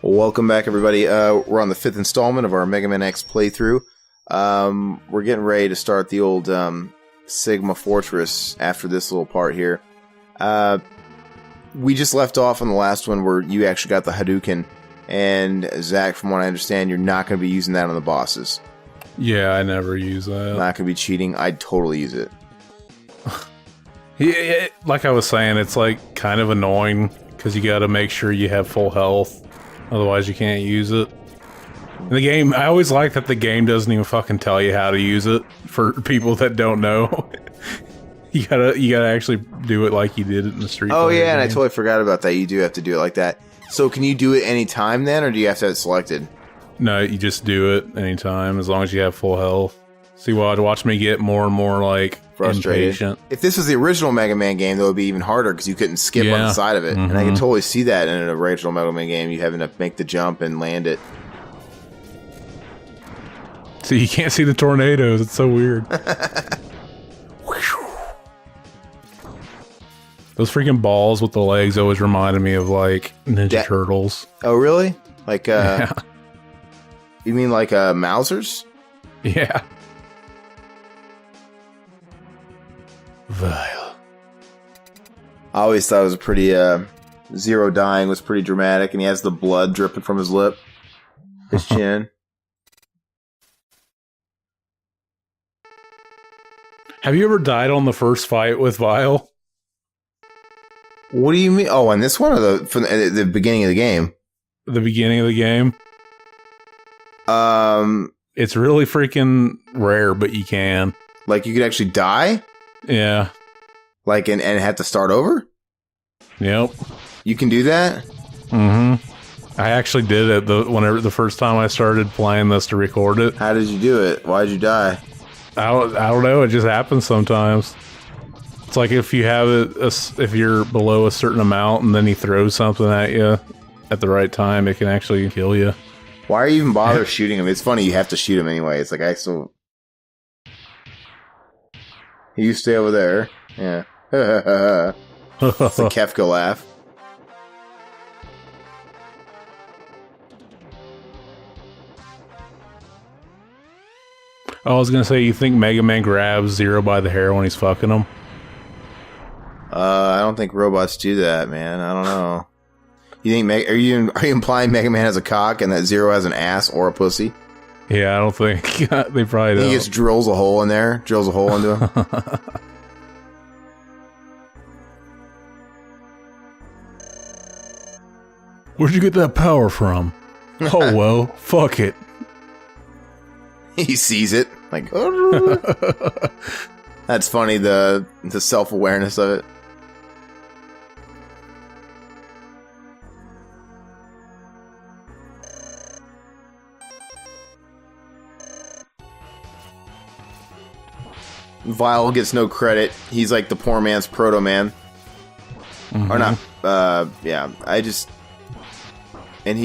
Welcome back, everybody. We're on the 5th installment of our Mega Man X playthrough. We're getting ready to start the old Sigma Fortress after this little part here. We just left off on the last one where you actually got the Hadouken, and Zach, from what I understand, you're not going to be using that on the bosses. Yeah, I never use that. Not going to be cheating. I'd totally use it. Yeah, like I was saying, it's like kind of annoying because you got to make sure you have full health. Otherwise, you can't use it. In the game, I always like that the game doesn't even fucking tell you how to use it for people that don't know. you gotta actually do it like you did it in the Street Fighter yeah, game. and I totally forgot about that. You do have to do it like that. So can you do it anytime then, or do you have to have it selected? No, you just do it anytime as long as you have full health. See, watch me get more and more like Frustrated. impatient. If this was the original Mega Man game, that would be even harder because you couldn't skip on the side of it. And I can totally see that in an original Mega Man game, you having to make the jump and land it. See, you can't see the tornadoes. It's so weird. Those freaking balls with the legs always reminded me of like Ninja Turtles. Oh, really? Like, yeah. You mean like Mausers? Yeah. Vile. I always thought it was a pretty, Zero dying was pretty dramatic, and he has the blood dripping from his lip. His chin. Have you ever died on the first fight with Vile? What do you mean? Oh, on this one, or from the beginning of the game? The beginning of the game? It's really freaking rare, but you can. Like, you could actually die? Yeah. Like, and have to start over? Yep. You can do that? Mm-hmm. I actually did it the first time I started playing this to record it. How did you do it? Why'd you die? I don't know. It just happens sometimes. It's like if you have if you're below a certain amount and then he throws something at you at the right time, it can actually kill you. Why are you even bother shooting him? It's funny, you have to shoot him anyway. It's like, you stay over there. Yeah. It's a Kefka laugh. I was gonna say, you think Mega Man grabs Zero by the hair when he's fucking him? I don't think robots do that, man. I don't know. You think are you implying Mega Man has a cock and that Zero has an ass or a pussy? Yeah, I don't think they probably don't. He just drills a hole in there, drills a hole into him. Where'd you get that power from? Oh well, fuck it. He sees it like. That's funny. The self-awareness of it. Vile gets no credit. He's like the poor man's Proto Man. Mm-hmm. Or not. Yeah. I don't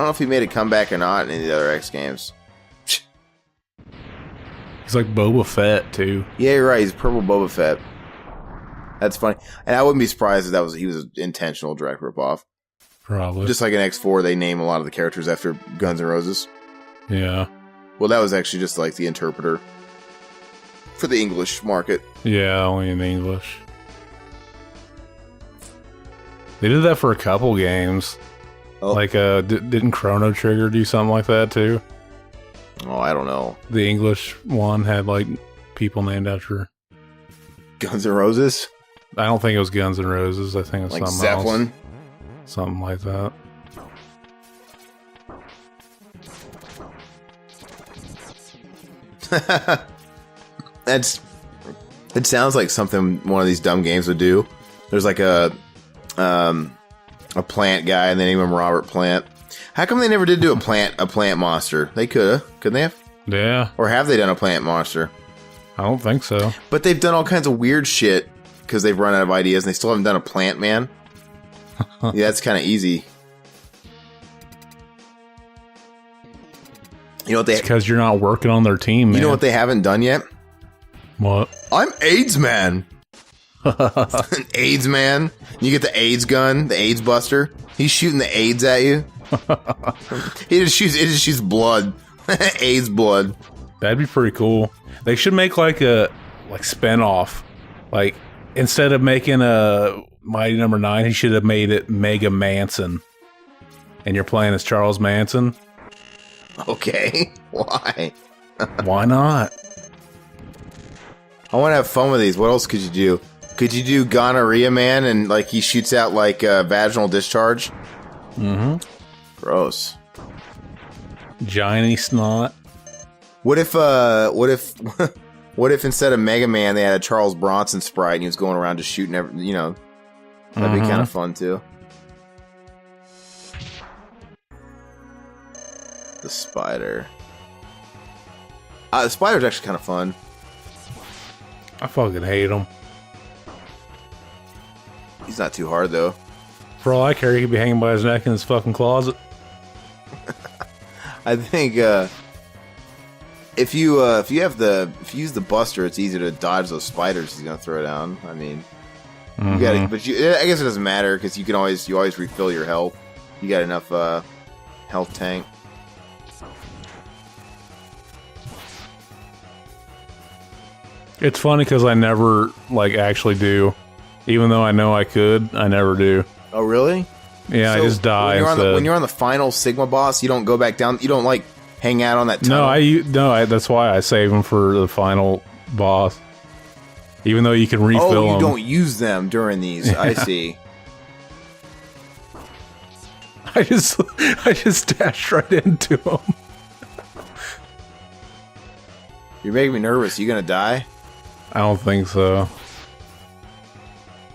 know if he made a comeback or not in any of the other X games. He's like Boba Fett too. Yeah, you're right. He's purple Boba Fett. That's funny. And I wouldn't be surprised if he was an intentional direct ripoff. Probably. Just like in X4, they name a lot of the characters after Guns N' Roses. Yeah. Well, that was actually just like the interpreter for the English market. Yeah, only in English. They did that for a couple games. Oh. Like, didn't Chrono Trigger do something like that too? Oh, I don't know. The English one had like people named after Guns N' Roses? I don't think it was Guns N' Roses. I think it was like something Zeppelin? else. Something like that. It sounds like something one of these dumb games would do. There's like a plant guy, and they name him Robert Plant. How come they never did do a plant monster? They couldn't they have? Yeah. Or have they done a plant monster? I don't think so. But they've done all kinds of weird shit because they've run out of ideas, and they still haven't done a plant man. Yeah, that's kind of easy. You know what it's because you're not working on their team, man. You know what they haven't done yet? What? I'm AIDS Man. An AIDS Man. You get the AIDS gun, the AIDS buster. He's shooting the AIDS at you. He just shoots blood. A's blood. That'd be pretty cool. They should make like a spinoff. Like instead of making a Mighty Number 9, he should have made it Mega Manson. And you're playing as Charles Manson. Okay. Why? Why not? I want to have fun with these. What else could you do? Could you do Gonorrhea Man and like he shoots out like vaginal discharge? Mm-hmm. Gross. Giant snot. What if what if instead of Mega Man they had a Charles Bronson sprite and he was going around just shooting that'd be kind of fun too. The spider. The spider's actually kind of fun. I fucking hate him. He's not too hard though. For all I care, he could be hanging by his neck in his fucking closet. I think if you use the Buster, it's easy to dodge those spiders he's gonna throw down. I mean, you got it, but I guess it doesn't matter because you always refill your health. You got enough health tank. It's funny because I never actually do, even though I know I could. I never do. Oh really? Yeah, so I just die. When you're on the final Sigma boss, you don't go back down. You don't hang out on that tunnel. That's why I save them for the final boss. Even though you can refill them. Oh, you don't use them during these. I see. I just dashed right into them. You're making me nervous. You gonna die? I don't think so. I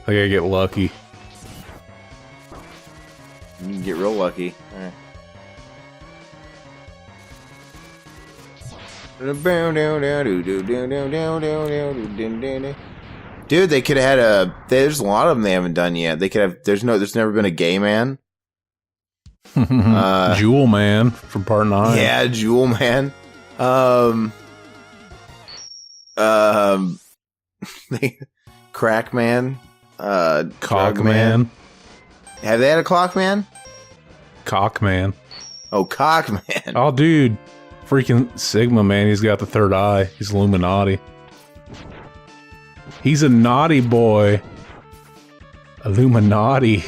think I get lucky. You can get real lucky. All right. Dude, they could have had there's a lot of them they haven't done yet. They could have. There's never been a gay man. Jewel Man from Part 9. Yeah, Jewel Man. Crack Man. Cock Man. Have they had a Clock Man? Cock Man. Oh, Cock Man. Oh, dude. Freaking Sigma, man. He's got the third eye. He's Illuminati. He's a naughty boy. Illuminati.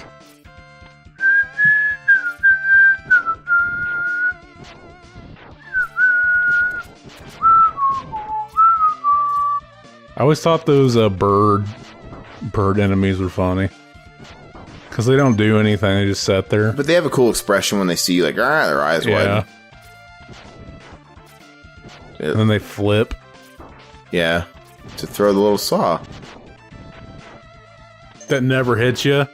I always thought those bird enemies were funny. Because they don't do anything, they just sit there. But they have a cool expression when they see you, like, their eyes widen. And then they flip. Yeah. To throw the little saw. That never hits you.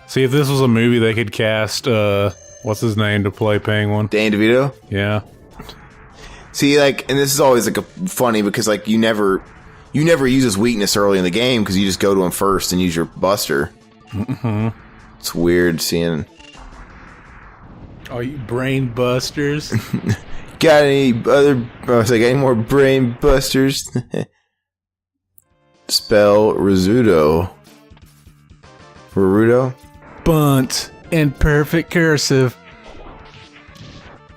See, if this was a movie, they could cast, what's his name to play Penguin? Danny DeVito? Yeah. See, and this is always, funny because, you never use his weakness early in the game because you just go to him first and use your Buster. Mm-hmm. It's weird seeing... Oh, you brain busters. Got any any more brain busters? Spell Rizzuto. Naruto? Bunt in perfect cursive.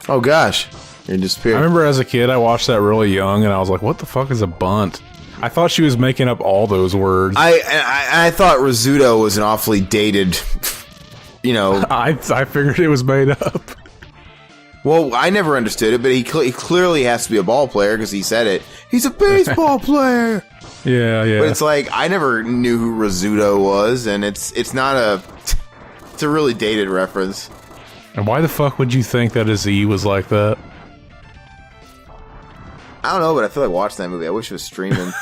Oh gosh. You're disappearing. I remember as a kid I watched that really young and I was like, what the fuck is a bunt? I thought she was making up all those words. I thought Rizzuto was an awfully dated, I figured it was made up. Well, I never understood it, but he clearly has to be a ball player because he said it. He's a baseball player. Yeah. But it's I never knew who Rizzuto was, and it's not it's a really dated reference. And why the fuck would you think that his E was like that? I don't know, but I feel like watching that movie. I wish it was streaming.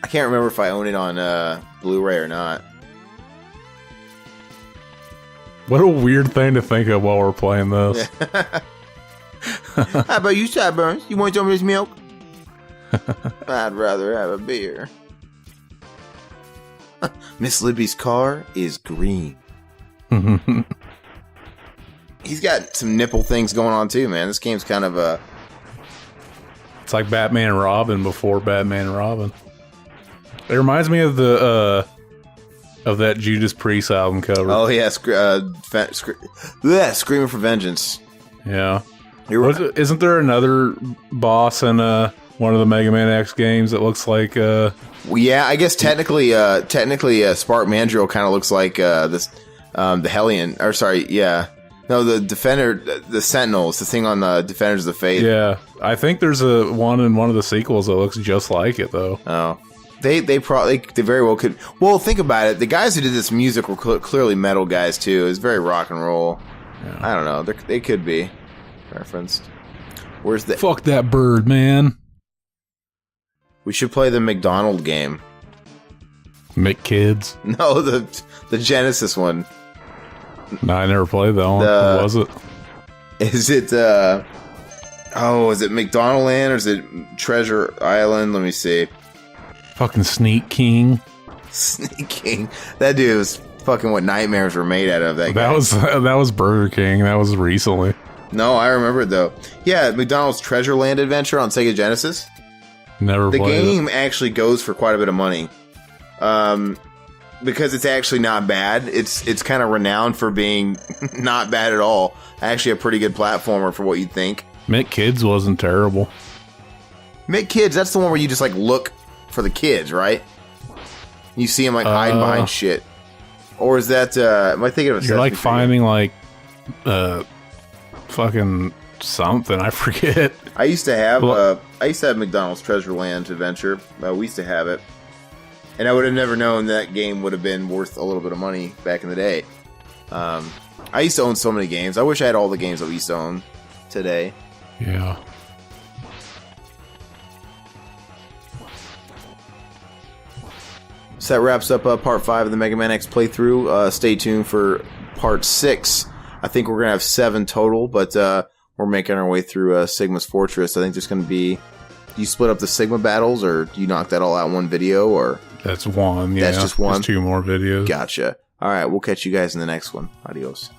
I can't remember if I own it on Blu-ray or not. What a weird thing to think of while we're playing this. Yeah. How about you, Sideburns? You want some of this milk? I'd rather have a beer. Miss Libby's car is green. He's got some nipple things going on too, man. This game's kind of It's like Batman and Robin before Batman and Robin. It reminds me of that Judas Priest album cover. Oh yeah, Screaming for Vengeance. Yeah. Isn't there another boss in one of the Mega Man X games that looks like? Well, yeah, I guess technically, Spark Mandrill kind of looks like this, the Hellion. Or sorry, yeah, no, the Defender, the Sentinels, the thing on the Defenders of the Faith. Yeah, I think there's one in one of the sequels that looks just like it though. Oh. They very well could. Well, think about it. The guys who did this music were clearly metal guys too. It's very rock and roll. Yeah. I don't know. They could be referenced. Where's the fuck that bird, man? We should play the McDonald game. McKids? No, the Genesis one. No, I never played that one. What was it? Is it is it McDonald Land or is it Treasure Island? Let me see. Fucking Sneak King. Sneak King. That dude was fucking what nightmares were made out of. That was Burger King. That was recently. No, I remember it though. Yeah, McDonald's Treasure Land Adventure on Sega Genesis. Never played it. The game actually goes for quite a bit of money. Because it's actually not bad. It's kind of renowned for being not bad at all. Actually a pretty good platformer for what you'd think. McKids wasn't terrible. McKids, that's the one where you just like look for the kids, right? You see them like hiding behind shit. Or is that am I thinking of a You're like finding like fucking something, I forget. I used to have McDonald's Treasure Land Adventure. We used to have it. And I would have never known that game would have been worth a little bit of money back in the day. I used to own so many games. I wish I had all the games that we used to own today. Yeah. So that wraps up part 5 of the Mega Man X playthrough. Stay tuned for part 6. I think we're going to have 7 total, but we're making our way through Sigma's Fortress. I think there's going to be... Do you split up the Sigma battles, or do you knock that all out in one video, or... That's one, yeah. That's just one? There's 2 more videos. Gotcha. All right, we'll catch you guys in the next one. Adios.